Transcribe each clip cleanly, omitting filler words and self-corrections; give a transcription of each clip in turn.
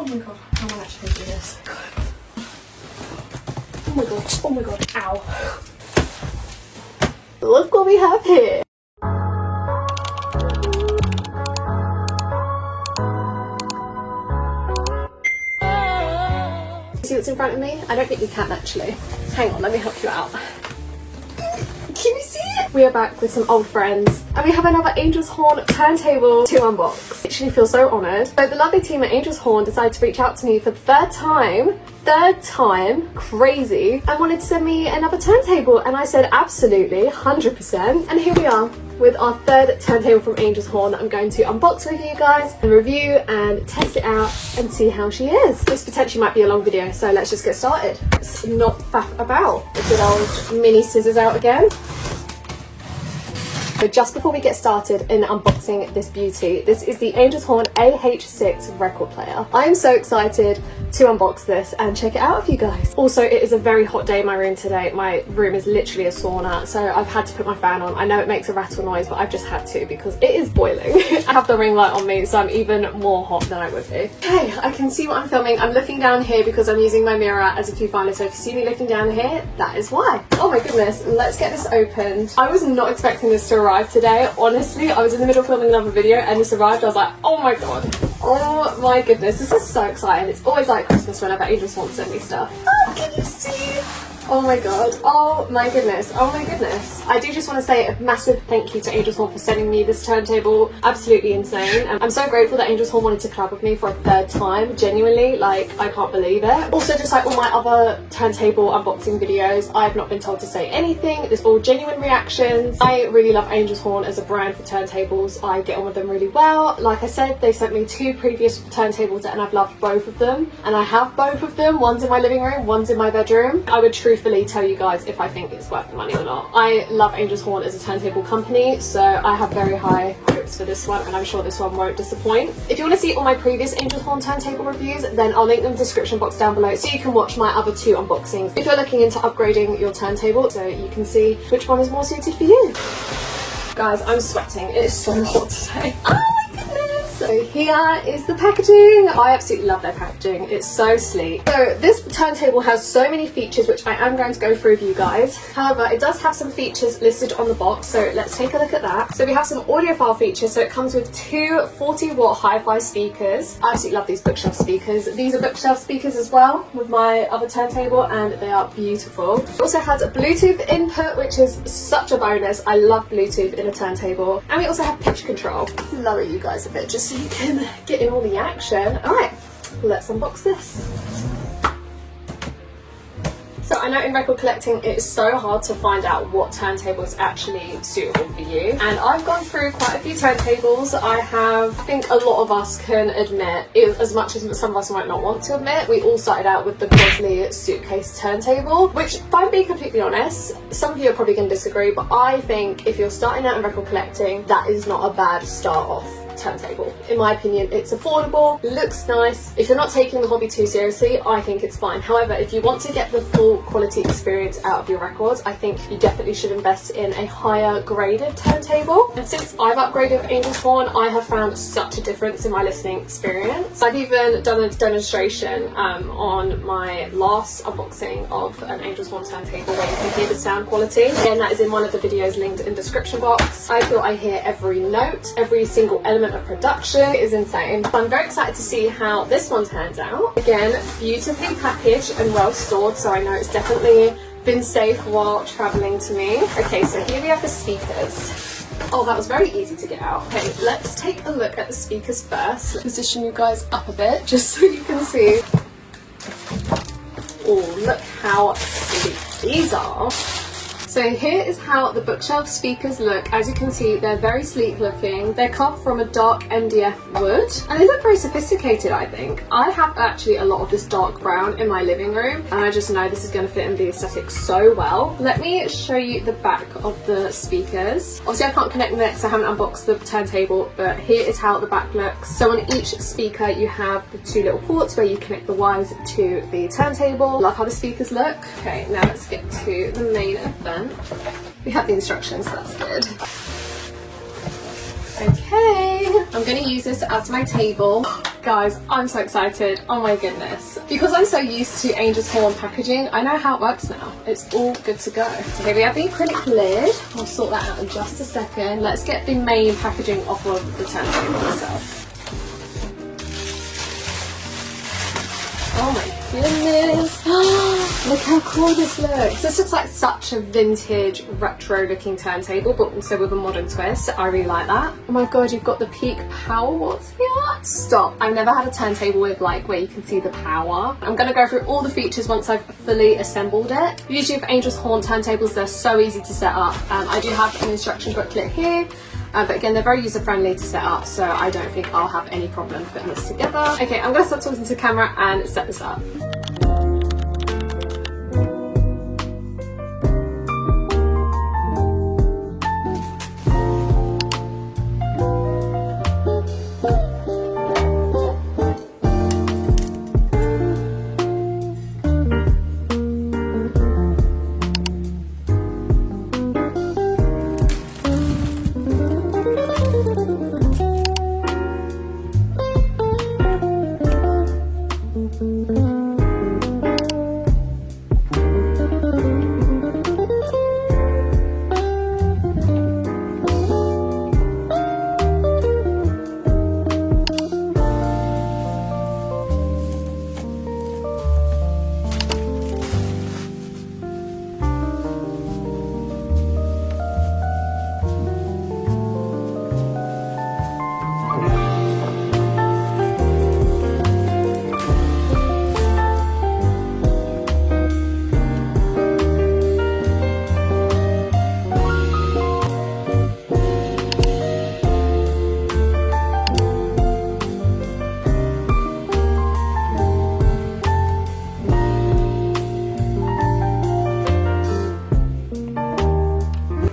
my god, how am I actually gonna do this? Oh my god, oh my god, ow. Look what we have here. See what's in front of me? I don't think you can actually. Hang on, let me help you out. Can you see it? We are back with some old friends and we have another Angel's Horn turntable to unbox. I actually feel so honoured. So the lovely team at Angel's Horn decided to reach out to me for the third time, crazy, and wanted to send me another turntable, and I said absolutely, 100%. And here we are with our third turntable from Angel's Horn that I'm going to unbox with you guys and review and test it out and see how she is. This potentially might be a long video, so let's just get started. Let's not faff about. The good old mini scissors out again. So just before we get started in unboxing this beauty, this is the Angel's Horn AH-6 record player. I am so excited to unbox this and check it out with you guys. Also, it is a very hot day in my room today. My room is literally a sauna, so I've had to put my fan on. I know it makes a rattle noise, but I've just had to because it is boiling. I have the ring light on me, so I'm even more hot than I would be. Okay, I can see what I'm filming. I'm looking down here because I'm using my mirror as a viewfinder, so if you see me looking down here, that is why. Oh my goodness, let's get this opened. I was not expecting this to arrive today. Honestly, I was in the middle of filming another video and this arrived. I was like, oh my god. Oh my goodness, this is so exciting. It's always like Christmas whenever Angel's Horn send me stuff. Oh, can you see? Oh my god, oh my goodness, oh my goodness. I do just want to say a massive thank you to Angel's Horn for sending me this turntable. Absolutely insane. And I'm so grateful that Angel's Horn wanted to collab with me for a third time. Genuinely, like, I can't believe it. Also, just like all my other turntable unboxing videos, I have not been told to say anything. It's all genuine reactions. I really love Angel's Horn as a brand for turntables. I get on with them really well. Like I said, they sent me 2 previous turntables and I've loved both of them. And I have both of them. One's in my living room, one's in my bedroom. I would truthfully tell you guys if I think it's worth the money or not. I love Angel's Horn as a turntable company, so I have very high hopes for this one and I'm sure this one won't disappoint. If you want to see all my previous Angel's Horn turntable reviews, then I'll link them in the description box down below so you can watch my other 2 unboxings if you're looking into upgrading your turntable, so you can see which one is more suited for you. Guys, I'm sweating. It is so hot today. Oh my goodness! So here is the packaging. I absolutely love their packaging. It's so sleek. So this turntable has so many features which I am going to go through with you guys. However, it does have some features listed on the box, so let's take a look at that. So we have some audiophile features. So it comes with 2 40-watt hi-fi speakers. I absolutely love these bookshelf speakers. These are bookshelf speakers as well with my other turntable and they are beautiful. It also has a Bluetooth input, which is such a bonus. I love Bluetooth in a turntable. And we also have pitch control. Lower you guys a bit just so you can get in all the action. Alright, let's unbox this. So I know in record collecting it's so hard to find out what turntable is actually suitable for you, and I've gone through quite a few turntables. I think a lot of us can admit, as much as some of us might not want to admit, we all started out with the Bosley suitcase turntable, which if I'm being completely honest, some of you are probably going to disagree, but I think if you're starting out in record collecting, that is not a bad start off turntable. In my opinion, it's affordable, looks nice. If you're not taking the hobby too seriously, I think it's fine. However, if you want to get the full quality experience out of your records, I think you definitely should invest in a higher graded turntable. And since I've upgraded with Angel's Horn, I have found such a difference in my listening experience. I've even done a demonstration on my last unboxing of an Angel's Horn turntable where you can hear the sound quality. Again, that is in one of the videos linked in the description box. I feel I hear every note, every single element of production. It is insane. So I'm very excited to see how this one turns out. Again, beautifully packaged and well stored, so I know it's definitely been safe while traveling to me. Okay, so here we have the speakers. Oh, that was very easy to get out. Okay, let's take a look at the speakers first. Position you guys up a bit just so you can see. Oh, look how sleek these are. So here is how the bookshelf speakers look. As you can see, they're very sleek looking. They're carved from a dark MDF wood and they look very sophisticated, I think. I have actually a lot of this dark brown in my living room and I just know this is going to fit in the aesthetic so well. Let me show you the back of the speakers. Obviously I can't connect them because I haven't unboxed the turntable, but here is how the back looks. So on each speaker you have the 2 little ports where you connect the wires to the turntable. Love how the speakers look. Okay, now let's get to the main event. We have the instructions, so that's good. Okay, I'm going to use this as my table. Guys, I'm so excited. Oh my goodness. Because I'm so used to Angel's Horn packaging, I know how it works now. It's all good to go. So here we have the acrylic lid. I'll sort that out in just a second. Let's get the main packaging off of the turntable itself. Oh my goodness. Look how cool this looks. This looks like such a vintage, retro looking turntable, but also with a modern twist. I really like that. Oh my god, you've got the peak power watts here. Stop. I've never had a turntable with like where you can see the power. I'm going to go through all the features once I've fully assembled it. Usually with Angel's Horn turntables, they're so easy to set up. I do have an instruction booklet here. But again, they're very user-friendly to set up, so I don't think I'll have any problem putting this together. Okay, I'm going to start talking to the camera and set this up.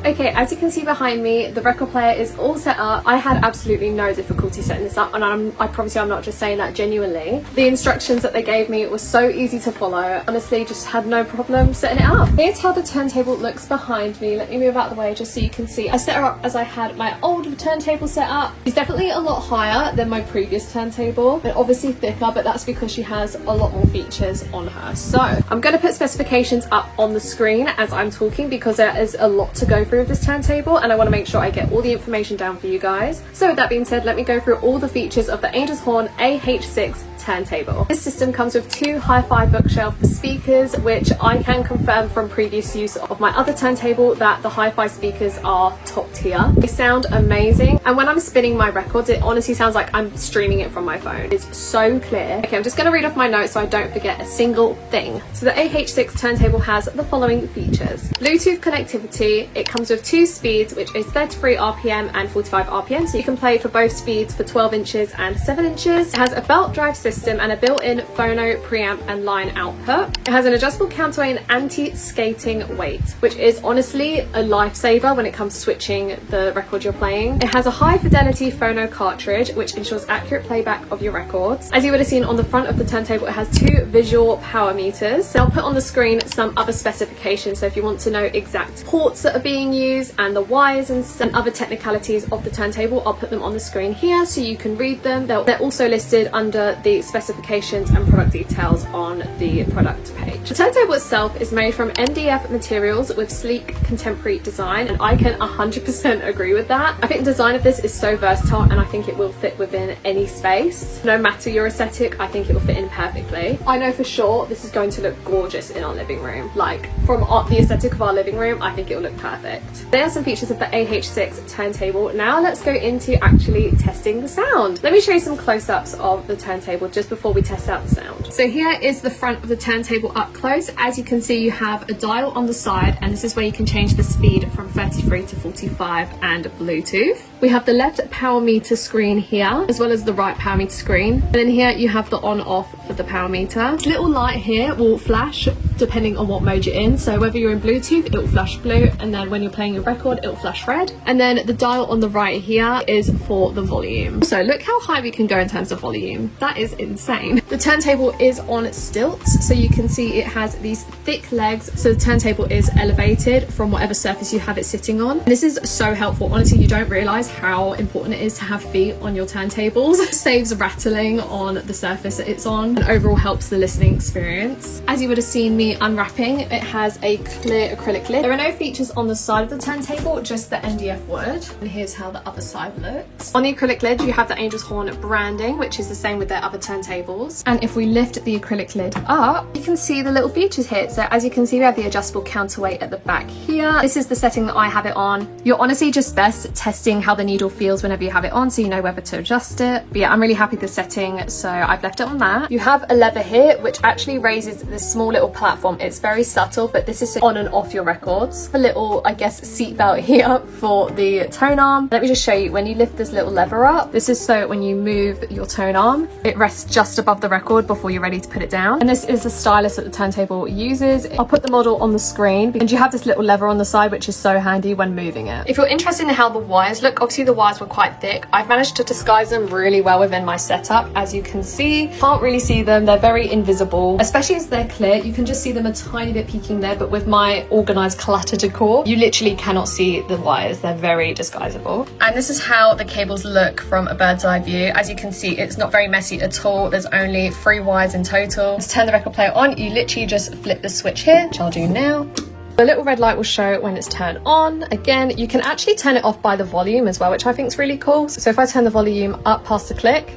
Okay, as you can see behind me, the record player is all set up. I had absolutely no difficulty setting this up, and I promise you I'm not just saying that genuinely. The instructions that they gave me were so easy to follow. Honestly, just had no problem setting it up. Here's how the turntable looks behind me. Let me move out of the way just so you can see. I set her up as I had my old turntable set up. She's definitely a lot higher than my previous turntable, and obviously thicker, but that's because she has a lot more features on her. So I'm going to put specifications up on the screen as I'm talking because there is a lot to go through with this turntable, and I want to make sure I get all the information down for you guys. So with that being said, let me go through all the features of the Angel's Horn AH-6 turntable. This system comes with two hi-fi bookshelf speakers, which I can confirm from previous use of my other turntable that the hi-fi speakers are top tier. They sound amazing, and when I'm spinning my records, it honestly sounds like I'm streaming it from my phone. It's so clear. Okay, I'm just going to read off my notes so I don't forget a single thing. So the AH-6 turntable has the following features. Bluetooth connectivity. It comes with two speeds, which is 33 RPM and 45 RPM, so you can play for both speeds for 12 inches and 7 inches. It has a belt drive system and a built-in phono, preamp and line output. It has an adjustable counterweight and anti-skating weight, which is honestly a lifesaver when it comes to switching the record you're playing. It has a high fidelity phono cartridge, which ensures accurate playback of your records. As you would have seen on the front of the turntable, it has two visual power meters. So I'll put on the screen some other specifications, so if you want to know exact ports that are being used and the wires and other technicalities of the turntable, I'll put them on the screen here so you can read them. They're also listed under the specifications and product details on the product page. The turntable itself is made from MDF materials with sleek contemporary design, and I can 100% agree with that. I think the design of this is so versatile, and I think it will fit within any space. No matter your aesthetic, I think it will fit in perfectly. I know for sure this is going to look gorgeous in our living room. Like, from the aesthetic of our living room, I think it will look perfect. There are some features of the AH-6 turntable. Now let's go into actually testing the sound. Let me show you some close-ups of the turntable just before we test out the sound. So here is the front of the turntable up close. As you can see, you have a dial on the side, and this is where you can change the speed from 33 to 45 and Bluetooth. We have the left power meter screen here, as well as the right power meter screen. And then here you have the on-off for the power meter. This little light here will flash depending on what mode you're in. So whether you're in Bluetooth, it will flash blue, and then when you're playing your record, it will flash red. And then the dial on the right here is for the volume. So look how high we can go in terms of volume. That is insane. The turntable is on stilts, so you can see it has these thick legs, so the turntable is elevated from whatever surface you have it sitting on. And this is so helpful. Honestly, you don't realize how important it is to have feet on your turntables. It saves rattling on the surface that it's on and overall helps the listening experience. As you would have seen me unwrapping, it has a clear acrylic lid. There are no features on the side of the turntable, just the NDF wood. And here's how the other side looks. On the acrylic lid, you have the Angel's Horn branding, which is the same with their other turntables. And if we lift the acrylic lid up, you can see the little features here. So as you can see, we have the adjustable counterweight at the back here. This is the setting that I have it on. You're honestly just best testing how the needle feels whenever you have it on, so you know whether to adjust it. But yeah, I'm really happy with the setting, so I've left it on that. You have a lever here, which actually raises this small little platform. It's very subtle, but this is on and off your records. A little, I guess, seat belt here for the tone arm. Let me just show you. When you lift this little lever up, this is so when you move your tone arm, it rests just above the record before you're ready to put it down. And this is the stylus that the turntable uses. I'll put the model on the screen, and you have this little lever on the side, which is so handy when moving it. If you're interested in how the wires look, obviously the wires were quite thick. I've managed to disguise them really well within my setup. As you can see, can't really see them. They're very invisible, especially as they're clear. You can just see them a tiny bit peeking there, but with my organized clatter decor, you literally cannot see the wires. They're very disguisable. And this is how the cables look from a bird's eye view. As you can see, it's not very messy at all. There's only 3 wires in total. To turn the record player on, you literally just flip the switch here, which I'll do now. The little red light will show when it's turned on. Again, you can actually turn it off by the volume as well, which I think is really cool. So if I turn the volume up past the click,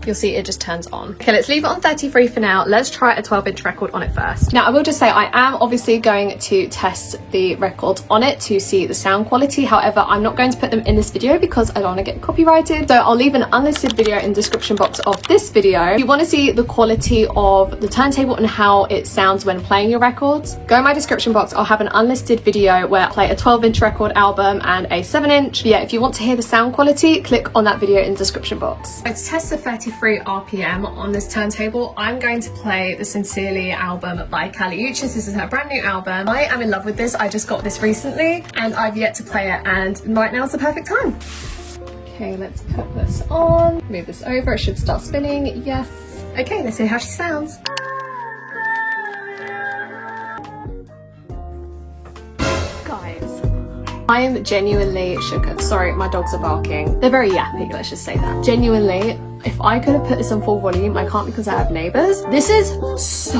you'll see it just turns on. Okay, let's leave it on 33 for now. Let's try a 12-inch record on it first. Now, I will just say I am obviously going to test the records on it to see the sound quality. However, I'm not going to put them in this video because I don't want to get copyrighted. So I'll leave an unlisted video in the description box of this video. If you want to see the quality of the turntable and how it sounds when playing your records, go in my description box. I'll have an unlisted video where I play a 12-inch record album and a 7-inch. But yeah, if you want to hear the sound quality, click on that video in the description box. Let's test the 33 RPM on this turntable. I'm going to play the Sincerely album by Kali Uchis. This is her brand new album. I am in love with this. I just got this recently and I've yet to play it, and right now is the perfect time. Okay, let's put this on, move this over, it should start spinning. Yes. Okay, let's see how she sounds. Guys, I am genuinely shook. Sorry, my dogs are barking. They're very yappy, let's just say that. Genuinely, if I could have put this on full volume, I can't because I have neighbours. This is so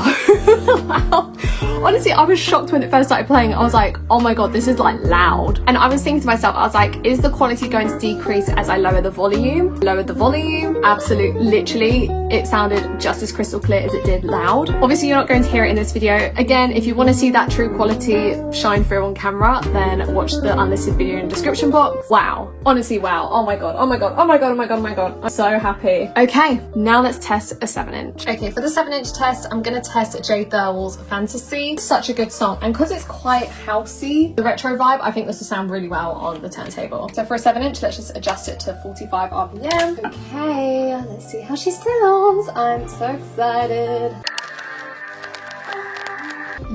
loud. Honestly, I was shocked when it first started playing. I was like, oh my god, this is like loud. And I was thinking to myself, I was like, is the quality going to decrease as I lower the volume? Lowered the volume. Absolutely, literally, it sounded just as crystal clear as it did loud. Obviously, you're not going to hear it in this video. Again, if you want to see that true quality shine through on camera, then watch the unlisted video in the description box. Wow. Honestly, wow. Oh my god. Oh my god. Oh my god. Oh my god. Oh my god. I'm so happy. Okay, now let's test a 7-inch. Okay, for the 7-inch test, I'm gonna test Jay Thirl's Fantasy. Such a good song, and because it's quite housey, the retro vibe, I think this will sound really well on the turntable. So for a 7-inch, let's just adjust it to 45 RPM. Okay, let's see how she sounds. I'm so excited.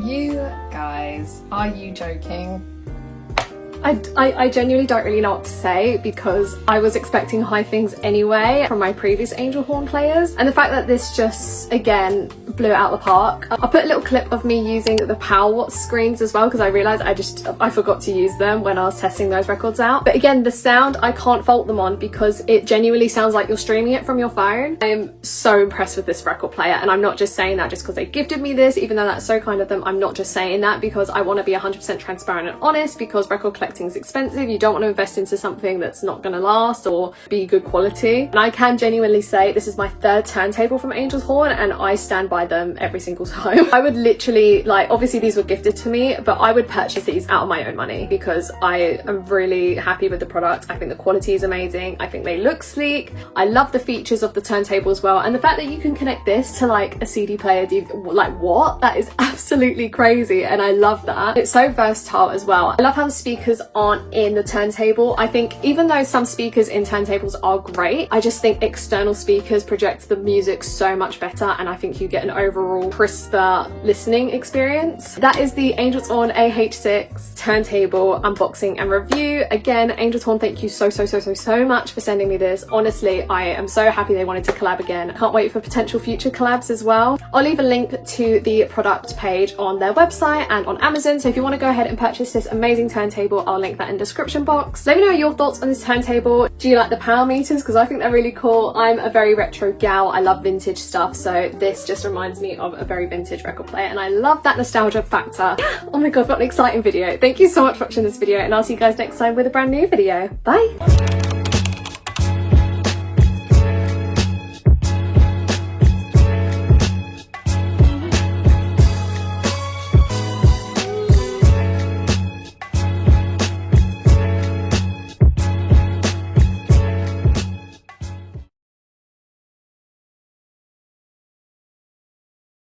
You guys, are you joking? I genuinely don't really know what to say because I was expecting high things anyway from my previous Angel Horn players, and the fact that this just again blew it out the park. I'll put a little clip of me using the Power Watch screens as well because I realised I forgot to use them when I was testing those records out. But again, the sound, I can't fault them on because it genuinely sounds like you're streaming it from your phone. I am so impressed with this record player, and I'm not just saying that just because they gifted me this, even though that's so kind of them. I'm not just saying that because I want to be 100% transparent and honest, because record collecting is expensive. You don't want to invest into something that's not going to last or be good quality. And I can genuinely say this is my 3rd turntable from Angel's Horn, and I stand by them every single time. I would literally, like, obviously these were gifted to me, but I would purchase these out of my own money because I am really happy with the product. I think the quality is amazing. I think they look sleek. I love the features of the turntable as well, and the fact that you can connect this to like a CD player, like what? That is absolutely crazy, and I love that. It's so versatile as well. I love how the speakers speakers aren't in the turntable. I think even though some speakers in turntables are great, I just think external speakers project the music so much better, and I think you get an overall crisper listening experience. That is the Angel's Horn AH-6 turntable unboxing and review. Again, Angel's Horn, thank you so much for sending me this. Honestly, I am so happy they wanted to collab again. I can't wait for potential future collabs as well. I'll leave a link to the product page on their website and on Amazon, so if you want to go ahead and purchase this amazing turntable, I'll link that in the description box. Let me know your thoughts on this turntable. Do you like the power meters? Because I think they're really cool. I'm a very retro gal. I love vintage stuff, so this just reminds me of a very vintage record player, and I love that nostalgia factor. Oh my god, what an exciting video. Thank you so much for watching this video, and I'll see you guys next time with a brand new video. Bye!